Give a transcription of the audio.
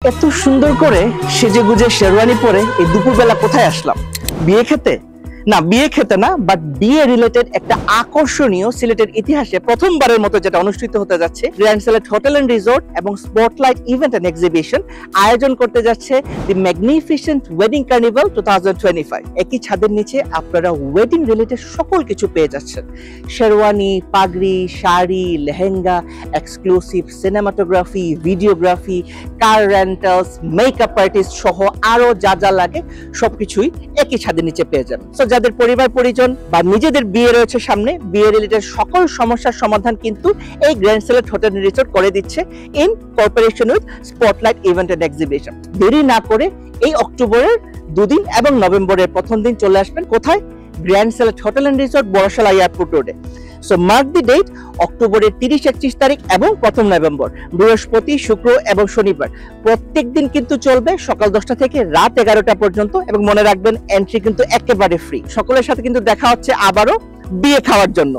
এত সুন্দর করে সেজেগুজে শেরওয়ানি পরে এই দুপুরবেলা কোথায় আসলাম? বিয়ে খেতে? না, বিয়ে খেতে না, বাট বিয়ে রিলেটেড একটা আকর্ষণীয় সিলেটের ইতিহাসে প্রথমবারের মতো যেটা অনুষ্ঠিত হতে যাচ্ছে, grand Sylhet hotel and resort এবং স্পটলাইট ইভেন্ট এন্ড এক্সিবিশন আয়োজন করতে যাচ্ছে দি ম্যাগনিফিসেন্ট ওয়েডিং কার্নিভাল 2025। একই ছাদের নিচে আপনারা ওয়েডিং রিলেটেড সকল কিছু পেয়ে যাচ্ছেন। শেরওয়ানি, পাগড়ি, sari, lehenga, exclusive cinematography, videography, car rentals, makeup artist সহ আরো যা যা লাগে সবকিছুই একই ছাদের নিচে পেয়ে যাবেন। তো যাদের পরিবার পরিজন বা নিজেদের বিয়ে রয়েছে সামনে, বিয়ে রিলেটেড সকল সমস্যার সমাধান কিন্তু এই grand Sylhet hotel and resort করে দিচ্ছে in cooperation with Spotlight event and exhibition. দেরি না করে এই অক্টোবরের 2 দিন এবং নভেম্বরের প্রথম দিন চলে আসবেন কোথায়? Grand Sylhet hotel and resort, Barshala airport রোডে। সো মার্ক দি ডেট, অক্টোবরের 30-31 তারিখ এবং 1 নভেম্বর, বৃহস্পতি, শুক্র এবং শনিবার প্রত্যেক দিন কিন্তু চলবে সকাল 10টা থেকে রাত 11টা পর্যন্ত। এবং মনে রাখবেন, এন্ট্রি কিন্তু একেবারে ফ্রি। সকলের সাথে কিন্তু দেখা হচ্ছে আবারও বিয়ে খাওয়ার জন্য।